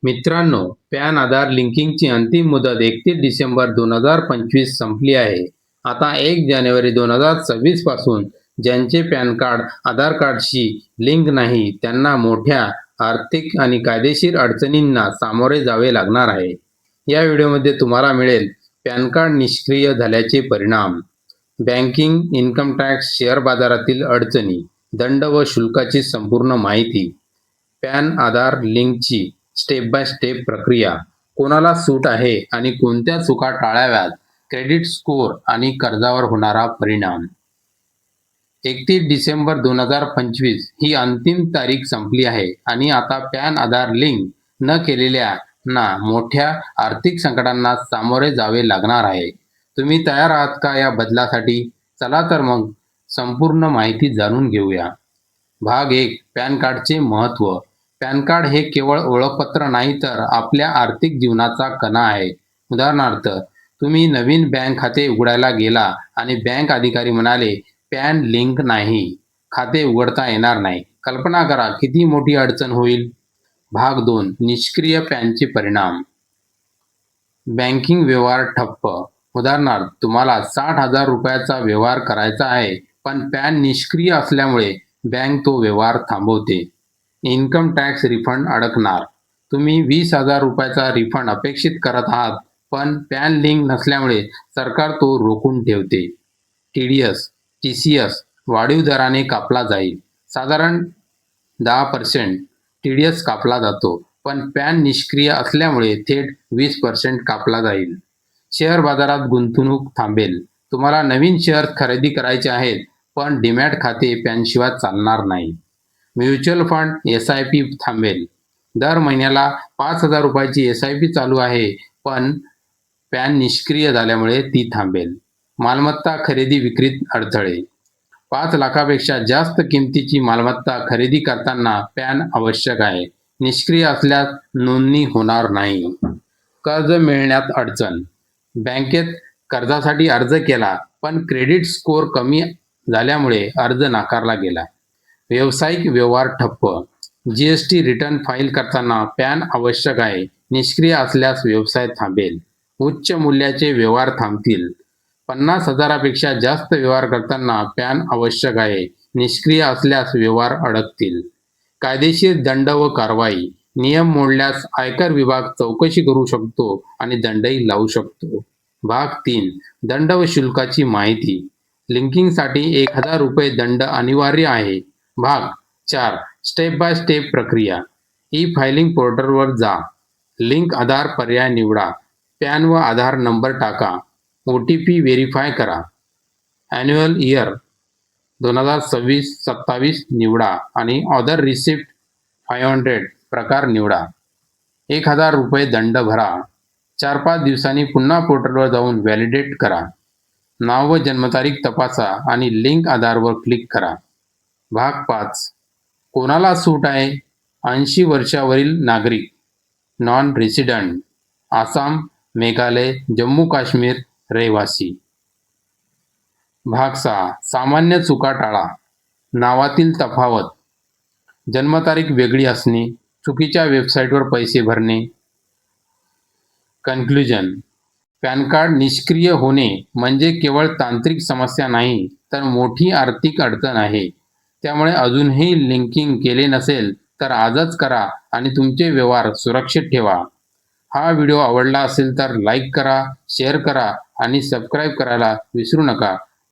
मित्रांनो, पॅन आधार लिंकिंगची अंतिम मुदत 31 डिसेंबर 2025 संपली आहे. आता 1 जानेवारी 2026 पासून ज्यांचे पॅन कार्ड आधार कार्डशी लिंक नाही त्यांना मोठ्या आर्थिक आणि कायदेशीर अडचणींना सामोरे जावे लागणार आहे. या व्हिडिओमध्ये तुम्हाला मिळेल पॅन कार्ड निष्क्रिय झाल्याचे परिणाम, बँकिंग, इन्कम टॅक्स, शेअर बाजारातील अडचणी, दंड व शुल्काची संपूर्ण माहिती, पॅन आधार लिंकची स्टेप बाय स्टेप प्रक्रिया, कोणाला सूट आहे आणि कोणत्या चुका टाळाव्यात, क्रेडिट स्कोअर आणि कर्जावर होणारा परिणाम. 31 डिसेंबर 2025 ही अंतिम तारीख संपली आहे आणि आता पॅन आधार लिंक न केलेल्यांना मोठ्या आर्थिक संकटांना सामोरे जावे लागणार आहे. तुम्ही तयार आहात का या बदलासाठी? चला तर मग संपूर्ण माहिती जाणून घेऊया. भाग 1. पॅन कार्डचे महत्त्व. पॅन कार्ड हे केवळ ओळखपत्र नाही तर आपल्या आर्थिक जीवनाचा कणा आहे. उदाहरणार्थ, तुम्ही नवीन बँक खाते उघडायला गेला आणि बँक अधिकारी म्हणाले, पॅन लिंक नाही, खाते उघडता येणार नाही. कल्पना करा किती मोठी अडचण होईल. भाग 2. निष्क्रिय पॅनचे परिणाम. बँकिंग व्यवहार ठप्प. उदाहरणार्थ, तुम्हाला 60,000 रुपयाचा व्यवहार करायचा आहे, पण पॅन निष्क्रिय असल्यामुळे बँक तो व्यवहार थांबवते. इन्कम टॅक्स रिफंड अडकणार. तुम्ही 20,000 रुपयाचा रिफंड अपेक्षित करत आहात, पण पॅन लिंक नसल्यामुळे सरकार तो रोखून ठेवते. TCS वाढीव दराने कापला जाईल. साधारण 10% TDS कापला जातो, पण पॅन निष्क्रिय असल्यामुळे थेट 20% कापला जाईल. शेअर बाजारात गुंतवणूक थांबेल. तुम्हाला नवीन शेअर खरेदी करायचे आहेत, पण डीमॅट खाते पॅनशिवाय चालणार नाही. म्युच्युअल फंड SIP थांबेल. दर महिन्याला 5,000 रुपयाची SIP चालू आहे, पण पॅन निष्क्रिय झाल्यामुळे ती थांबेल. मालमत्ता खरेदी विक्रीत अडथळे. 5 लाखापेक्षा जास्त किमतीची मालमत्ता खरेदी करताना पॅन आवश्यक आहे. निष्क्रिय असल्यास नोंदणी होणार नाही. कर्ज मिळण्यात अडचण. बँकेत कर्जासाठी अर्ज केला, पण क्रेडिट स्कोअर कमी झाल्यामुळे अर्ज नाकारला गेला. व्यावसायिक व्यवहार ठप्प. GST रिटर्न फाईल करताना पॅन आवश्यक आहे. निष्क्रिय असल्यास व्यवसाय थांबेल. उच्च मूल्याचे व्यवहार थांबतील. 50,000 पेक्षा जास्त व्यवहार करताना पॅन आवश्यक आहे. निष्क्रिय असल्यास व्यवहार अडकतील. कायदेशीर दंड व कारवाई. नियम मोडल्यास आयकर विभाग चौकशी करू शकतो आणि दंडही लावू शकतो. भाग 3. दंड व शुल्काची माहिती. लिंकिंगसाठी 1,000 रुपये दंड अनिवार्य आहे. भाग 4. स्टेप बाय स्टेप प्रक्रिया. फायलिंग पोर्टलवर जा. लिंक आधार पर्याय निवडा. पॅन व आधार नंबर टाका. OTP व्हेरीफाय करा. ॲन्युअल इयर 2026-27 निवडा आणि ऑदर रिसिप्ट 500 प्रकार निवडा. 1,000 रुपये दंड भरा. 4-5 दिवसांनी पुन्हा पोर्टलवर जाऊन व्हॅलिडेट करा. नाव व जन्मतारीख तपासा आणि लिंक आधारवर क्लिक करा. भाग 5. कोणाला सूट आहे? 80 वर्षावरील नागरिक, नॉन रेसिडेंट, आसाम, मेघालय, जम्मू काश्मीर रहिवासी. भाग 6. सामान्य चुका टाळा. नावातील तफावत, जन्मतारीख वेगळी असणे, चुकीच्या वेबसाईटवर पैसे भरणे. कन्क्लुजन. पॅन कार्ड निष्क्रिय होणे म्हणजे केवळ तांत्रिक समस्या नाही, तर मोठी आर्थिक अडचण आहे. त्यामुळे अजूनही लिंकिंग केले नसेल तर आजच करा आणि तुमचे व्यवहार सुरक्षित ठेवा. हा व्हिडिओ आवडला असेल तर लाईक करा, शेअर करा आणि सबस्क्राईब करायला विसरू नका.